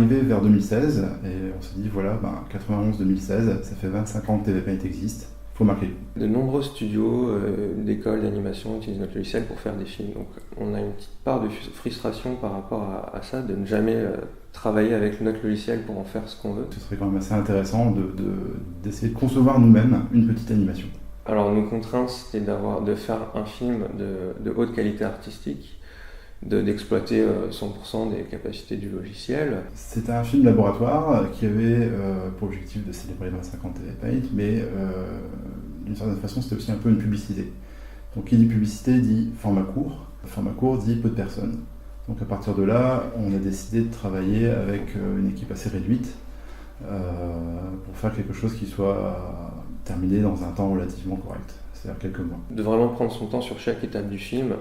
arrivé vers 2016 et on s'est dit, voilà, 91-2016, ça fait 25 ans que TV Paint existe, il faut marquer. De nombreux studios, d'écoles d'animation utilisent notre logiciel pour faire des films. Donc on a une petite part de frustration par rapport à ça, de ne jamais travailler avec notre logiciel pour en faire ce qu'on veut. Ce serait quand même assez intéressant d'essayer de concevoir nous-mêmes une petite animation. Alors nos contraintes, c'était de faire un film de haute qualité artistique, d'exploiter 100% des capacités du logiciel. C'était un film laboratoire qui avait pour objectif de célébrer les 25 ans de TV Paint, mais d'une certaine façon c'était aussi un peu une publicité. Donc qui dit publicité dit format court dit peu de personnes. Donc à partir de là, on a décidé de travailler avec une équipe assez réduite pour faire quelque chose qui soit terminé dans un temps relativement correct, c'est-à-dire quelques mois. De vraiment prendre son temps sur chaque étape du film,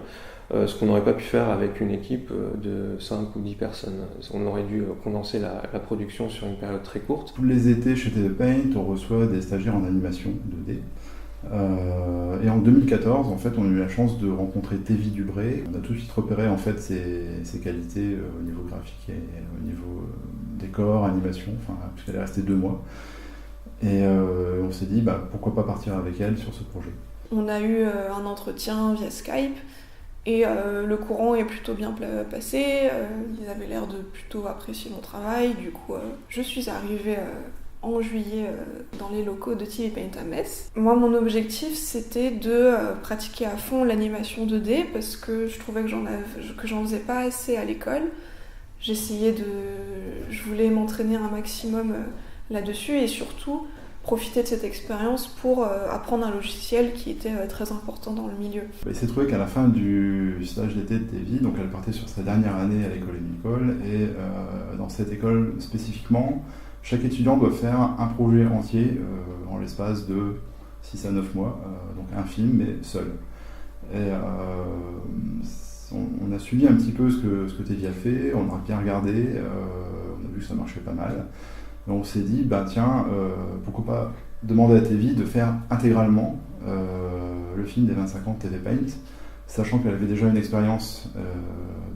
ce qu'on n'aurait pas pu faire avec une équipe de 5 ou 10 personnes. On aurait dû condenser la production sur une période très courte. Tous les étés chez TV Paint, on reçoit des stagiaires en animation 2D. Et en 2014, en fait, on a eu la chance de rencontrer Tévi Dubré. On a tout de suite repéré en fait ses qualités au niveau graphique et au niveau décor, animation, puisqu'elle est restée 2 mois. Et on s'est dit, pourquoi pas partir avec elle sur ce projet. On a eu un entretien via Skype et le courant est plutôt bien passé. Ils avaient l'air de plutôt apprécier mon travail. Du coup, je suis arrivée en juillet dans les locaux de TV Paint à Metz. Moi, mon objectif, c'était de pratiquer à fond l'animation 2D parce que je trouvais que j'en faisais pas assez à l'école. Je voulais m'entraîner un maximum là-dessus et surtout profiter de cette expérience pour apprendre un logiciel qui était très important dans le milieu. Il s'est trouvé qu'à la fin du stage d'été de Tévi, donc elle partait sur sa dernière année à l'école Émile et dans cette école spécifiquement, chaque étudiant doit faire un projet entier en l'espace de 6 à 9 mois, donc un film mais seul. Et on a suivi un petit peu ce que Tévi a fait, on a bien regardé, on a vu que ça marchait pas mal. Et on s'est dit, pourquoi pas demander à Tévi de faire intégralement le film des 25 ans de TV Paint, sachant qu'elle avait déjà une expérience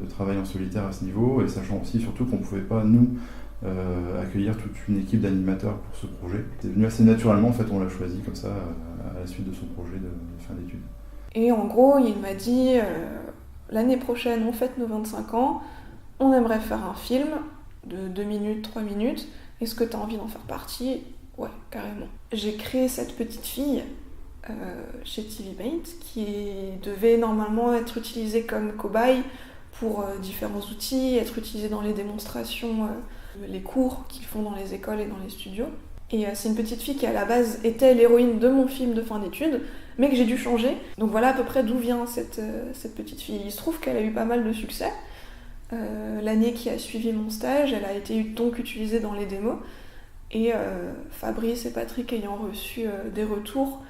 de travail en solitaire à ce niveau, et sachant aussi surtout qu'on ne pouvait pas, nous, accueillir toute une équipe d'animateurs pour ce projet. C'est venu assez naturellement, en fait, on l'a choisi comme ça, à la suite de son projet de fin d'études. Et en gros, il m'a dit, l'année prochaine, on fête nos 25 ans, on aimerait faire un film de 2 minutes, 3 minutes, est-ce que tu as envie d'en faire partie ? Ouais, carrément. J'ai créé cette petite fille chez TV Paint qui devait normalement être utilisée comme cobaye pour différents outils, être utilisée dans les démonstrations, les cours qu'ils font dans les écoles et dans les studios. Et c'est une petite fille qui à la base était l'héroïne de mon film de fin d'études, mais que j'ai dû changer. Donc voilà à peu près d'où vient cette petite fille. Il se trouve qu'elle a eu pas mal de succès. L'année qui a suivi mon stage, elle a été donc utilisée dans les démos et Fabrice et Patrick ayant reçu des retours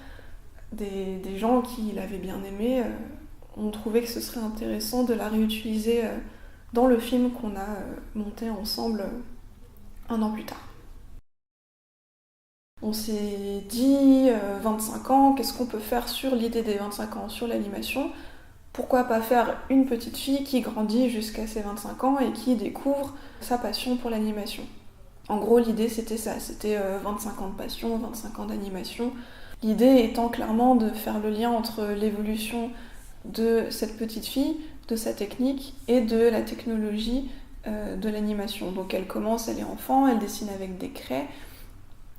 des gens qui l'avaient bien aimée, ont trouvé que ce serait intéressant de la réutiliser dans le film qu'on a monté ensemble 1 an plus tard. On s'est dit 25 ans, qu'est-ce qu'on peut faire sur l'idée des 25 ans, sur l'animation ? Pourquoi pas faire une petite fille qui grandit jusqu'à ses 25 ans et qui découvre sa passion pour l'animation. En gros, l'idée c'était ça, c'était 25 ans de passion, 25 ans d'animation. L'idée étant clairement de faire le lien entre l'évolution de cette petite fille, de sa technique et de la technologie de l'animation. Donc elle est enfant, elle dessine avec des craies,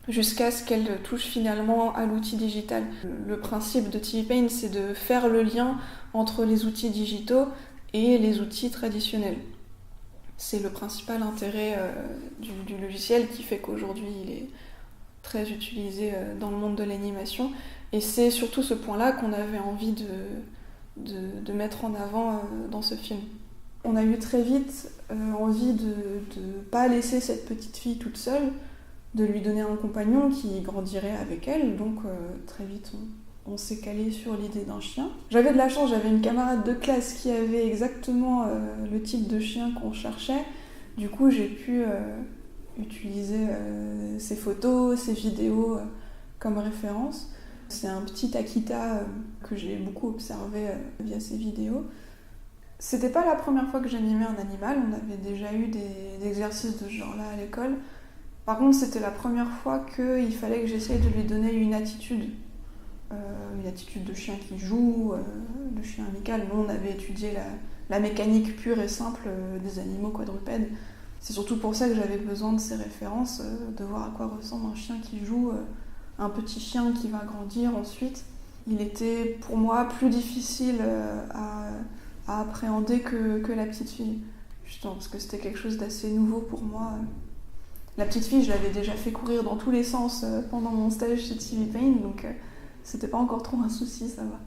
jusqu'à ce qu'elle touche finalement à l'outil digital. Le principe de TV Paint, c'est de faire le lien entre les outils digitaux et les outils traditionnels. C'est le principal intérêt du logiciel qui fait qu'aujourd'hui il est très utilisé dans le monde de l'animation. Et c'est surtout ce point-là qu'on avait envie de mettre en avant dans ce film. On a eu très vite envie de ne pas laisser cette petite fille toute seule, de lui donner un compagnon qui grandirait avec elle, donc très vite on s'est calé sur l'idée d'un chien. J'avais de la chance, j'avais une camarade de classe qui avait exactement le type de chien qu'on cherchait, du coup j'ai pu utiliser ses photos, ses vidéos comme référence. C'est un petit Akita que j'ai beaucoup observé via ses vidéos. C'était pas la première fois que j'animais un animal, on avait déjà eu des exercices de ce genre-là à l'école. Par contre, c'était la première fois qu'il fallait que j'essaye de lui donner une attitude de chien qui joue, de chien amical. Nous, on avait étudié la mécanique pure et simple des animaux quadrupèdes. C'est surtout pour ça que j'avais besoin de ces références, de voir à quoi ressemble un chien qui joue, un petit chien qui va grandir ensuite. Il était pour moi plus difficile à appréhender que la petite fille, justement parce que c'était quelque chose d'assez nouveau pour moi. La petite fille, je l'avais déjà fait courir dans tous les sens pendant mon stage chez TV Paint, donc c'était pas encore trop un souci, ça va.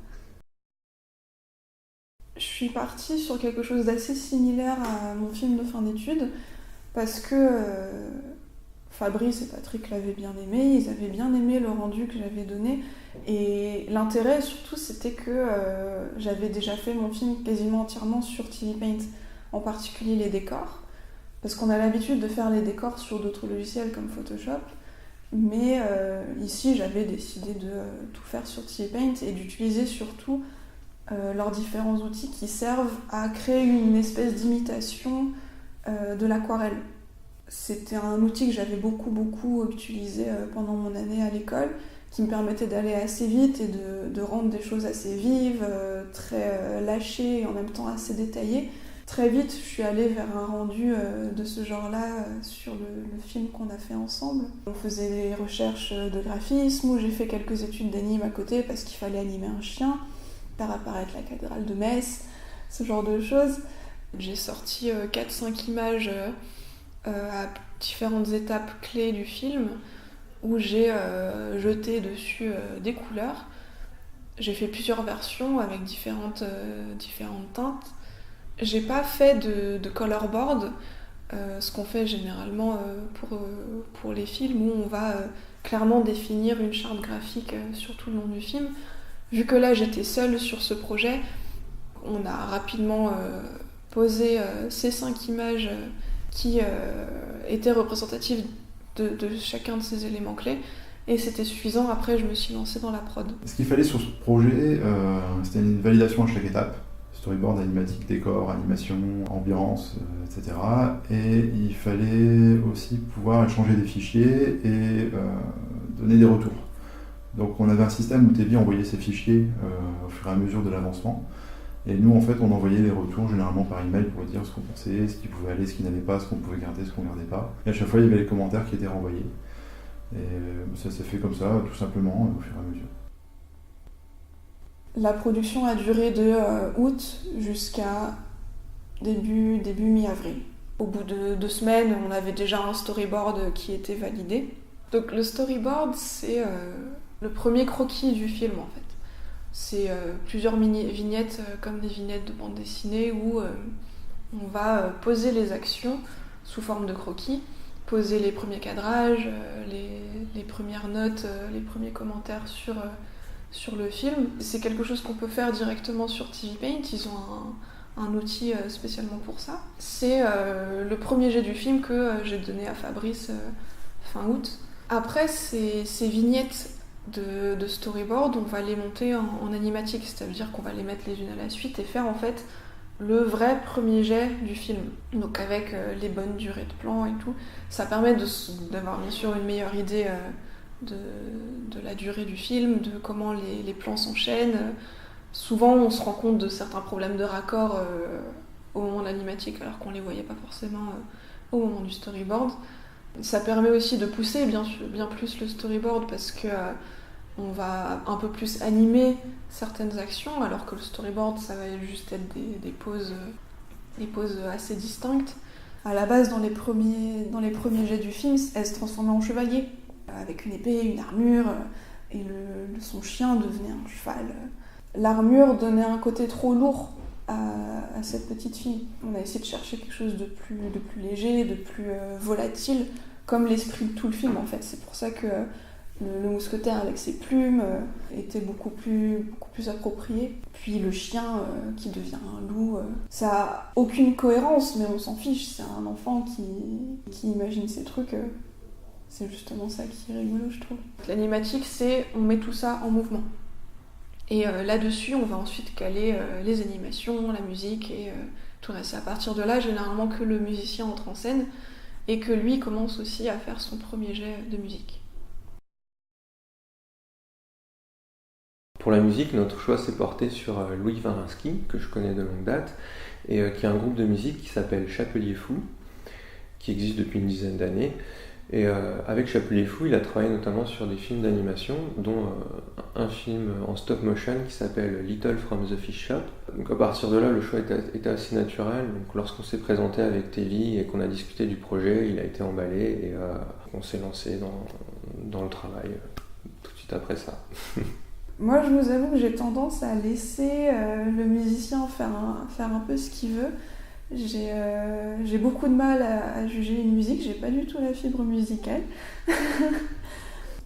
Je suis partie sur quelque chose d'assez similaire à mon film de fin d'études, parce que Fabrice et Patrick l'avaient bien aimé, ils avaient bien aimé le rendu que j'avais donné, et l'intérêt surtout c'était que j'avais déjà fait mon film quasiment entièrement sur TV Paint, en particulier les décors, parce qu'on a l'habitude de faire les décors sur d'autres logiciels comme Photoshop, mais ici j'avais décidé de tout faire sur TV Paint et d'utiliser surtout leurs différents outils qui servent à créer une espèce d'imitation de l'aquarelle. C'était un outil que j'avais beaucoup utilisé pendant mon année à l'école, qui me permettait d'aller assez vite et de rendre des choses assez vives, très lâchées et en même temps assez détaillées. Très vite, je suis allée vers un rendu de ce genre-là sur le film qu'on a fait ensemble. On faisait des recherches de graphisme, où j'ai fait quelques études d'anime à côté parce qu'il fallait animer un chien, faire apparaître la cathédrale de Metz, ce genre de choses. J'ai sorti 4-5 images à différentes étapes clés du film où j'ai jeté dessus des couleurs. J'ai fait plusieurs versions avec différentes teintes. J'ai pas fait de colorboard, ce qu'on fait généralement pour les films où on va clairement définir une charte graphique sur tout le long du film. Vu que là j'étais seule sur ce projet, on a rapidement posé ces 5 images qui étaient représentatives de chacun de ces éléments clés, et c'était suffisant. Après, je me suis lancée dans la prod. Ce qu'il fallait sur ce projet, c'était une validation à chaque étape. Storyboard, animatique, décor, animation, ambiance, etc. Et il fallait aussi pouvoir échanger des fichiers et donner des retours. Donc on avait un système où Tevi envoyait ses fichiers au fur et à mesure de l'avancement. Et nous, en fait, on envoyait les retours généralement par email pour dire ce qu'on pensait, ce qui pouvait aller, ce qui n'allait pas, ce qu'on pouvait garder, ce qu'on ne gardait pas. Et à chaque fois, il y avait les commentaires qui étaient renvoyés. Et ça s'est fait comme ça, tout simplement, au fur et à mesure. La production a duré de août jusqu'à début mi-avril. Au bout de 2 semaines, on avait déjà un storyboard qui était validé. Donc le storyboard, c'est le premier croquis du film en fait. C'est plusieurs vignettes comme des vignettes de bande dessinée où on va poser les actions sous forme de croquis, poser les premiers cadrages, les premières notes, les premiers commentaires sur le film. C'est quelque chose qu'on peut faire directement sur TV Paint, ils ont un outil spécialement pour ça. C'est le premier jet du film que j'ai donné à Fabrice fin août. Après, ces vignettes de storyboard, on va les monter en animatique, c'est-à-dire qu'on va les mettre les unes à la suite et faire en fait le vrai premier jet du film. Donc avec les bonnes durées de plan et tout, ça permet d'avoir bien sûr une meilleure idée de la durée du film, de comment les plans s'enchaînent. Souvent on se rend compte de certains problèmes de raccord au moment de l'animatique alors qu'on les voyait pas forcément au moment du storyboard. Ça permet aussi de pousser bien plus le storyboard parce que on va un peu plus animer certaines actions alors que le storyboard ça va juste être des poses assez distinctes. À la base dans les premiers jets du film, elle se transformait en chevalier avec une épée, une armure et son chien devenait un cheval. L'armure donnait un côté trop lourd à cette petite fille. On a essayé de chercher quelque chose de plus léger, de plus volatile, comme l'esprit de tout le film en fait. C'est pour ça que le mousquetaire avec ses plumes était beaucoup plus approprié. Puis le chien qui devient un loup, ça a aucune cohérence, mais on s'en fiche. C'est un enfant qui imagine ces trucs. C'est justement ça qui est rigolo, je trouve. L'animatique, c'est on met tout ça en mouvement. Et là-dessus, on va ensuite caler les animations, la musique et tout le reste. C'est à partir de là, généralement, que le musicien entre en scène et que lui commence aussi à faire son premier jet de musique. Pour la musique, notre choix s'est porté sur Louis Warinsky, que je connais de longue date, et qui est un groupe de musique qui s'appelle Chapelier Fou, qui existe depuis une dizaine d'années. Et avec Chapelier Fou, il a travaillé notamment sur des films d'animation, dont un film en stop motion qui s'appelle Little from the Fish Shop. Donc à partir de là, le choix était assez naturel. Donc lorsqu'on s'est présenté avec Tevi et qu'on a discuté du projet, il a été emballé et on s'est lancé dans le travail tout de suite après ça. Moi, je vous avoue que j'ai tendance à laisser le musicien faire un peu ce qu'il veut. J'ai beaucoup de mal à juger une musique, j'ai pas du tout la fibre musicale.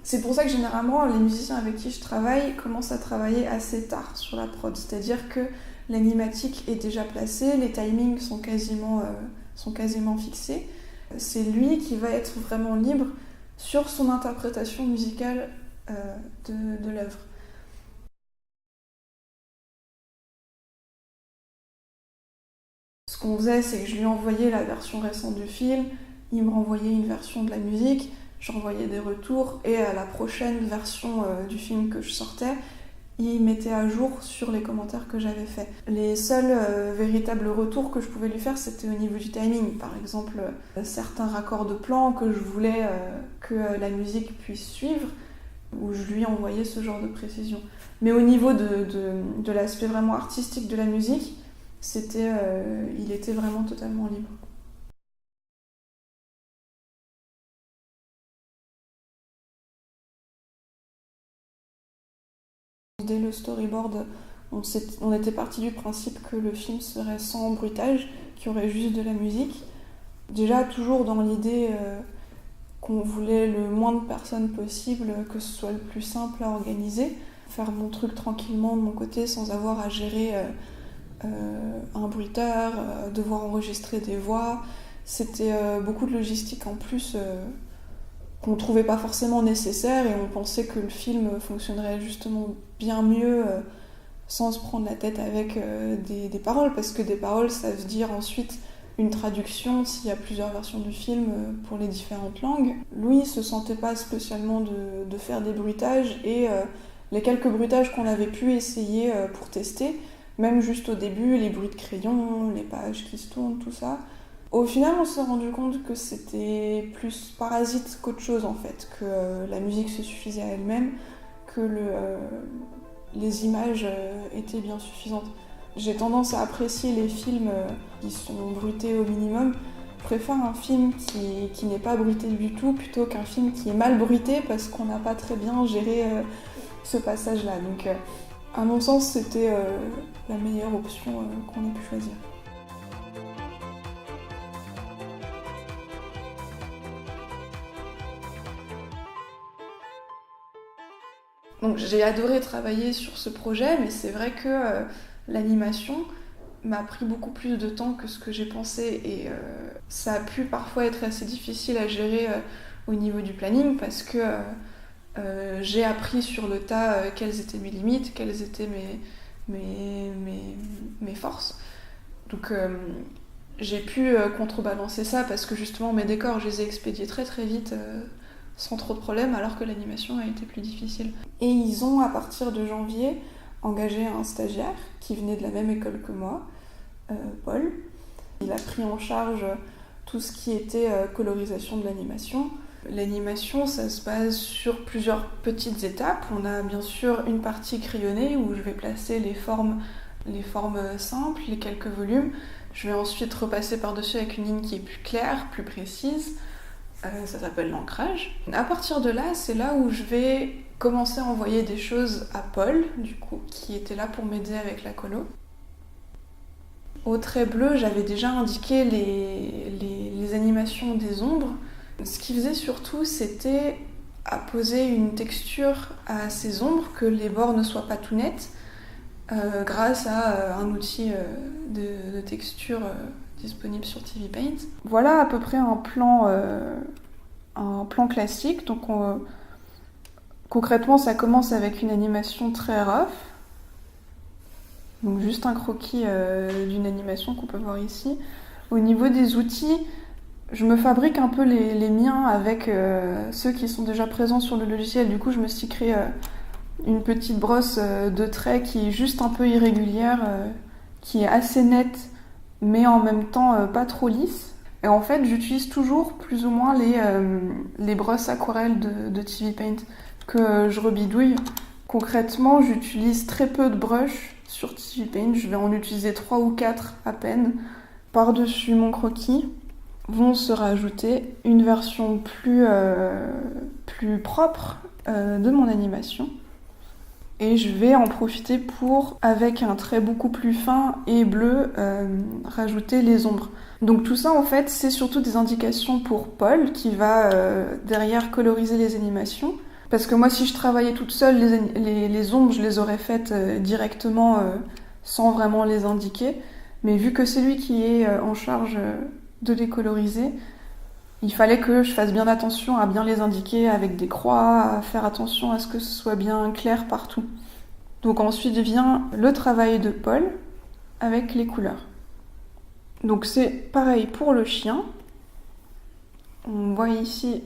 C'est pour ça que généralement, les musiciens avec qui je travaille commencent à travailler assez tard sur la prod. C'est-à-dire que l'animatique est déjà placée, les timings sont quasiment fixés. C'est lui qui va être vraiment libre sur son interprétation musicale de l'œuvre. Ce qu'on faisait, c'est que je lui envoyais la version récente du film, il me renvoyait une version de la musique, je renvoyais des retours, et à la prochaine version du film que je sortais, il mettait à jour sur les commentaires que j'avais faits. Les seuls véritables retours que je pouvais lui faire, c'était au niveau du timing. Par exemple, certains raccords de plan que je voulais que la musique puisse suivre, où je lui envoyais ce genre de précision. Mais au niveau de l'aspect vraiment artistique de la musique, il était vraiment totalement libre. Dès le storyboard, on était parti du principe que le film serait sans bruitage, qu'il y aurait juste de la musique. Déjà, toujours dans l'idée qu'on voulait le moins de personnes possible, que ce soit le plus simple à organiser, faire mon truc tranquillement de mon côté sans avoir à gérer un bruiteur, devoir enregistrer des voix. C'était beaucoup de logistique en plus qu'on ne trouvait pas forcément nécessaire, et on pensait que le film fonctionnerait justement bien mieux sans se prendre la tête avec des paroles, parce que des paroles, ça veut dire ensuite une traduction s'il y a plusieurs versions du film pour les différentes langues. Louis ne se sentait pas spécialement de faire des bruitages, et les quelques bruitages qu'on avait pu essayer pour tester, même juste au début, les bruits de crayon, les pages qui se tournent, tout ça. Au final, on s'est rendu compte que c'était plus parasite qu'autre chose en fait, que la musique se suffisait à elle-même, que les images étaient bien suffisantes. J'ai tendance à apprécier les films qui sont bruités au minimum. Je préfère un film qui n'est pas bruité du tout plutôt qu'un film qui est mal bruité parce qu'on n'a pas très bien géré ce passage-là. Donc, à mon sens, c'était la meilleure option qu'on ait pu choisir. Donc j'ai adoré travailler sur ce projet, mais c'est vrai que l'animation m'a pris beaucoup plus de temps que ce que j'ai pensé, et ça a pu parfois être assez difficile à gérer au niveau du planning, parce que j'ai appris sur le tas quelles étaient mes limites, quelles étaient mes forces. Donc j'ai pu contrebalancer ça, parce que justement mes décors, je les ai expédiés très très vite sans trop de problèmes, alors que l'animation a été plus difficile. Et ils ont, à partir de janvier, engagé un stagiaire qui venait de la même école que moi, Paul. Il a pris en charge tout ce qui était colorisation de l'animation. L'animation, ça se base sur plusieurs petites étapes. On a bien sûr une partie crayonnée où je vais placer les formes simples, les quelques volumes. Je vais ensuite repasser par-dessus avec une ligne qui est plus claire, plus précise. Ça s'appelle l'ancrage. À partir de là, c'est là où je vais commencer à envoyer des choses à Paul, du coup, qui était là pour m'aider avec la colo. Au trait bleu, j'avais déjà indiqué les animations des ombres. Ce qu'il faisait surtout, c'était apposer une texture à ces ombres, que les bords ne soient pas tout nets, grâce à un outil de texture disponible sur TV Paint. Voilà à peu près un plan classique. Donc concrètement, ça commence avec une animation très rough. Donc juste un croquis d'une animation qu'on peut voir ici. Au niveau des outils, je me fabrique un peu les miens avec ceux qui sont déjà présents sur le logiciel. Du coup, je me suis créé une petite brosse de traits qui est juste un peu irrégulière, qui est assez nette, mais en même temps pas trop lisse. Et en fait, j'utilise toujours plus ou moins les brosses aquarelles de TV Paint que je rebidouille. Concrètement, j'utilise très peu de brushes sur TV Paint. Je vais en utiliser 3 ou 4 à peine. Par-dessus mon croquis vont se rajouter une version plus propre de mon animation. Et je vais en profiter pour, avec un trait beaucoup plus fin et bleu, rajouter les ombres. Donc tout ça, en fait, c'est surtout des indications pour Paul, qui va derrière coloriser les animations. Parce que moi, si je travaillais toute seule, les ombres, je les aurais faites directement sans vraiment les indiquer. Mais vu que c'est lui qui est en charge de les coloriser, il fallait que je fasse bien attention à bien les indiquer avec des croix, à faire attention à ce que ce soit bien clair partout. Donc ensuite vient le travail de Paul avec les couleurs. Donc c'est pareil pour le chien. On voit ici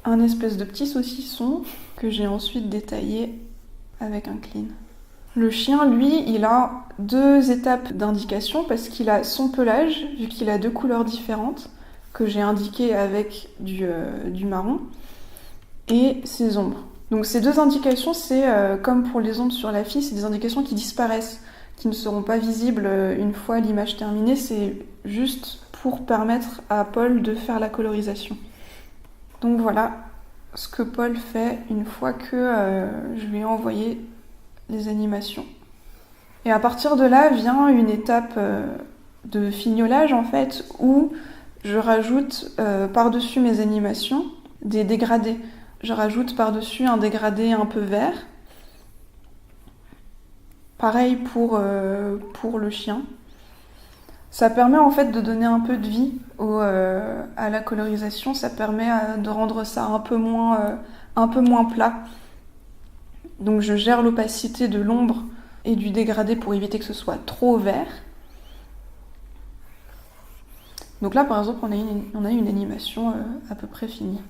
un espèce de petit saucisson que j'ai ensuite détaillé avec un clean. Le chien, lui, il a 2 étapes d'indication parce qu'il a son pelage, vu qu'il a 2 couleurs différentes, que j'ai indiquées avec du marron, et ses ombres. Donc ces 2 indications, c'est comme pour les ombres sur la fille, c'est des indications qui disparaissent, qui ne seront pas visibles une fois l'image terminée, c'est juste pour permettre à Paul de faire la colorisation. Donc voilà ce que Paul fait une fois que je lui ai envoyé les animations. Et à partir de là vient une étape de fignolage en fait, où je rajoute par-dessus mes animations des dégradés. Je rajoute par-dessus un dégradé un peu vert. Pareil pour le chien. Ça permet en fait de donner un peu de vie à la colorisation, ça permet de rendre ça un peu moins plat. Donc je gère l'opacité de l'ombre et du dégradé pour éviter que ce soit trop vert. Donc là par exemple on a une animation à peu près finie.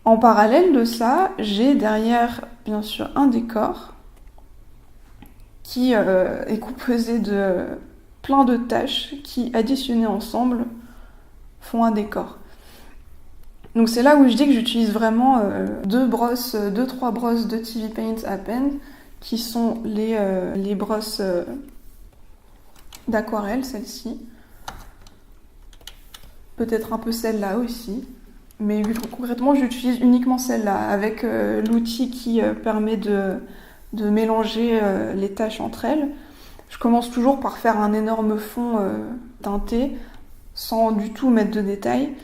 En parallèle de ça, j'ai derrière bien sûr un décor qui est composé de plein de tâches qui, additionnées ensemble, font un décor. Donc c'est là où je dis que j'utilise vraiment 2-3 brosses de TV Paint à peine, qui sont les brosses d'aquarelle, celle-ci. Peut-être un peu celle-là aussi. Mais concrètement, j'utilise uniquement celle-là, avec l'outil qui permet de mélanger les tâches entre elles. Je commence toujours par faire un énorme fond teinté, sans du tout mettre de détails.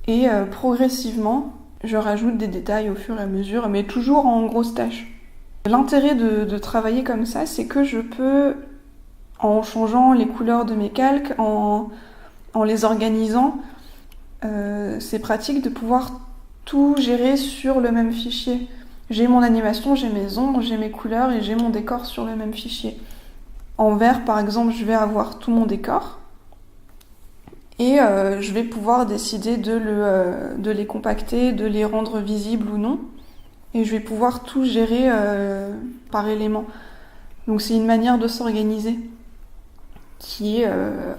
Et progressivement, je rajoute des détails au fur et à mesure, mais toujours en grosses tâches. L'intérêt de travailler comme ça, c'est que je peux, en changeant les couleurs de mes calques, en les organisant, c'est pratique de pouvoir tout gérer sur le même fichier. J'ai mon animation, j'ai mes ombres, j'ai mes couleurs et j'ai mon décor sur le même fichier. En vert, par exemple, je vais avoir tout mon décor et je vais pouvoir décider de les compacter, de les rendre visibles ou non. Et je vais pouvoir tout gérer par élément. Donc c'est une manière de s'organiser qui est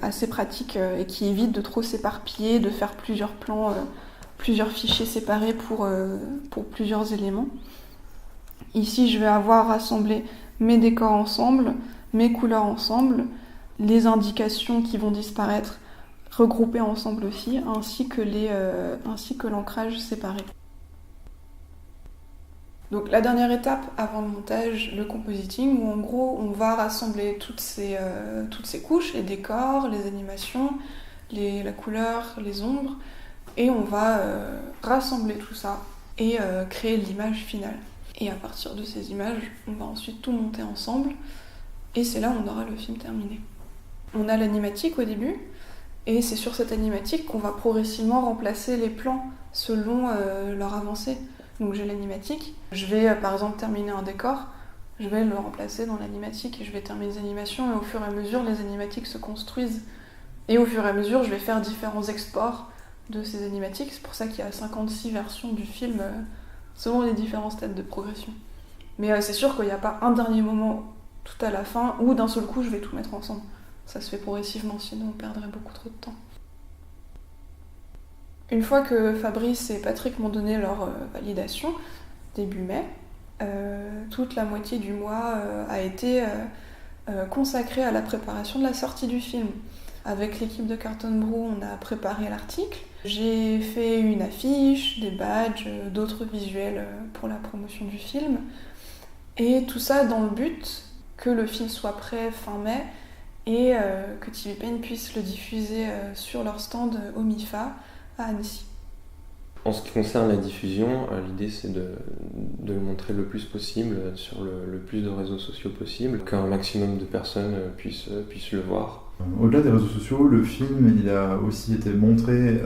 assez pratique et qui évite de trop s'éparpiller, de faire plusieurs plans, plusieurs fichiers séparés pour plusieurs éléments. Ici, je vais avoir rassemblé mes décors ensemble, mes couleurs ensemble, les indications qui vont disparaître regroupées ensemble aussi, ainsi que l'ancrage séparé. Donc la dernière étape avant le montage, le compositing, où en gros on va rassembler toutes ces couches, les décors, les animations, la couleur, les ombres, et on va rassembler tout ça et créer l'image finale. Et à partir de ces images, on va ensuite tout monter ensemble, et c'est là où on aura le film terminé. On a l'animatique au début, et c'est sur cette animatique qu'on va progressivement remplacer les plans selon leur avancée. Donc j'ai l'animatique, je vais par exemple terminer un décor, je vais le remplacer dans l'animatique et je vais terminer les animations, et au fur et à mesure, les animatiques se construisent. Et au fur et à mesure, je vais faire différents exports de ces animatiques. C'est pour ça qu'il y a 56 versions du film selon les différents stades de progression. Mais c'est sûr qu'il n'y a pas un dernier moment tout à la fin où d'un seul coup je vais tout mettre ensemble. Ça se fait progressivement, sinon on perdrait beaucoup trop de temps. Une fois que Fabrice et Patrick m'ont donné leur validation, début mai, toute la moitié du mois a été consacrée à la préparation de la sortie du film. Avec l'équipe de Carton Brew, on a préparé l'article. J'ai fait une affiche, des badges, d'autres visuels pour la promotion du film. Et tout ça dans le but que le film soit prêt fin mai et que TV Paint puisse le diffuser sur leur stand au MIFA à Annecy. En ce qui concerne la diffusion, l'idée c'est de le montrer le plus possible sur le plus de réseaux sociaux possible, qu'un maximum de personnes puissent le voir. Au-delà des réseaux sociaux, le film il a aussi été montré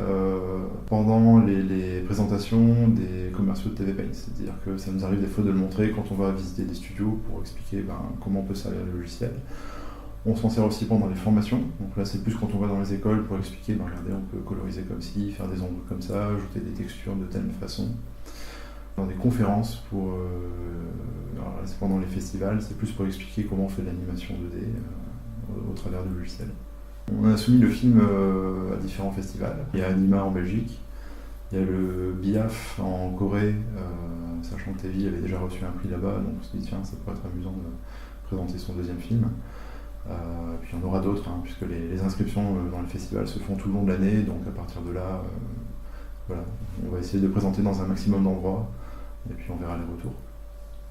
pendant les présentations des commerciaux de TV Paint. C'est-à-dire que ça nous arrive des fois de le montrer quand on va visiter des studios pour expliquer comment on peut servir le logiciel. On s'en sert aussi pendant les formations. Donc là, c'est plus quand on va dans les écoles pour expliquer, regardez, on peut coloriser comme ci, faire des ombres comme ça, ajouter des textures de telle façon. Dans des conférences, alors là, c'est pendant les festivals, c'est plus pour expliquer comment on fait de l'animation 2D au travers du logiciel. On a soumis le film à différents festivals. Il y a Anima en Belgique, il y a le BIAF en Corée, sachant que Tevi avait déjà reçu un prix là-bas, donc on se dit tiens, ça pourrait être amusant de présenter son deuxième film. Puis il y en aura d'autres, puisque les inscriptions dans les festivals se font tout le long de l'année, donc à partir de là, voilà, on va essayer de présenter dans un maximum d'endroits, et puis on verra les retours.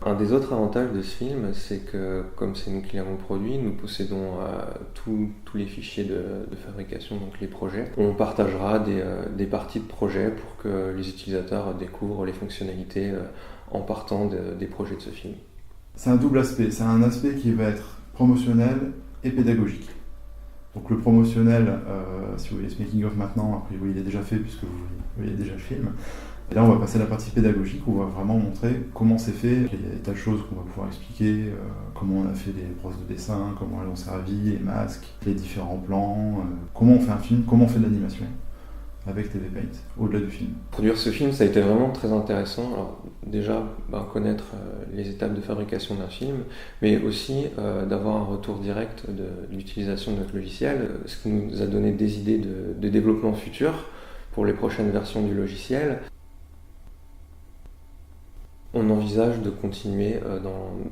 Un des autres avantages de ce film, c'est que comme c'est nous qui l'avons produit, nous possédons tous les fichiers de fabrication, donc les projets. On partagera des parties de projets pour que les utilisateurs découvrent les fonctionnalités en partant des projets de ce film. C'est un double aspect, c'est un aspect qui va être promotionnel et pédagogique. Donc le promotionnel, si vous voyez ce making-of maintenant, a priori il est déjà fait puisque vous voyez déjà le film. Et là on va passer à la partie pédagogique où on va vraiment montrer comment c'est fait. Il y a des tas de choses qu'on va pouvoir expliquer, comment on a fait les brosses de dessin, comment elles ont servi, les masques, les différents plans, comment on fait un film, comment on fait de l'animation avec TV Paint, au-delà du film. Produire ce film, ça a été vraiment très intéressant. Alors, déjà, connaître les étapes de fabrication d'un film, mais aussi d'avoir un retour direct de l'utilisation de notre logiciel, ce qui nous a donné des idées de développement futur pour les prochaines versions du logiciel. On envisage de continuer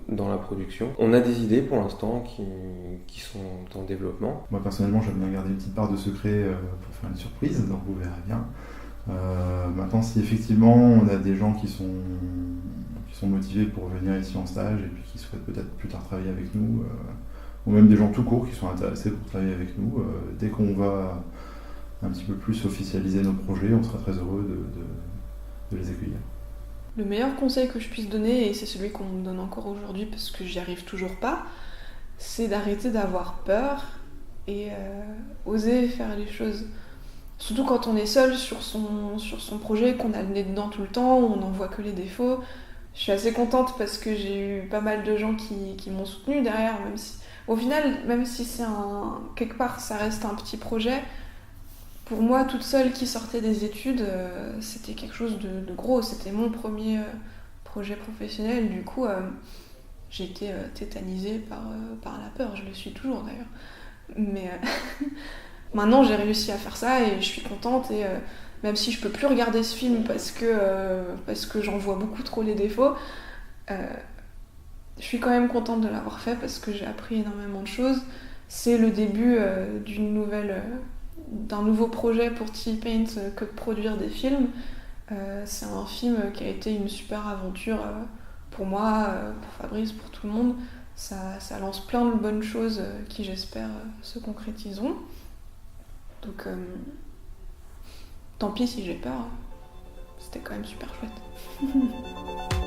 dans la production. On a des idées pour l'instant qui sont en développement. Moi personnellement j'aime bien garder une petite part de secret pour faire une surprise, donc vous verrez bien. Maintenant si effectivement on a des gens qui sont motivés pour venir ici en stage et puis qui souhaitent peut-être plus tard travailler avec nous, ou même des gens tout court qui sont intéressés pour travailler avec nous, dès qu'on va un petit peu plus officialiser nos projets, on sera très heureux de les accueillir. Le meilleur conseil que je puisse donner, et c'est celui qu'on me donne encore aujourd'hui parce que j'y arrive toujours pas, c'est d'arrêter d'avoir peur et oser faire les choses. Surtout quand on est seul sur son projet, qu'on a le nez dedans tout le temps, on n'en voit que les défauts. Je suis assez contente parce que j'ai eu pas mal de gens qui m'ont soutenue derrière, même si, au final, même si c'est quelque part ça reste un petit projet, pour moi, toute seule qui sortait des études, c'était quelque chose de gros. C'était mon premier projet professionnel. Du coup, j'ai été tétanisée par la peur. Je le suis toujours d'ailleurs. Mais maintenant, j'ai réussi à faire ça et je suis contente. Et même si je peux plus regarder ce film parce que j'en vois beaucoup trop les défauts, je suis quand même contente de l'avoir fait parce que j'ai appris énormément de choses. C'est le début d'un nouveau projet pour TV Paint que de produire des films. C'est un film qui a été une super aventure pour moi, pour Fabrice, pour tout le monde. Ça lance plein de bonnes choses qui, j'espère, se concrétiseront. Donc, tant pis si j'ai peur. C'était quand même super chouette.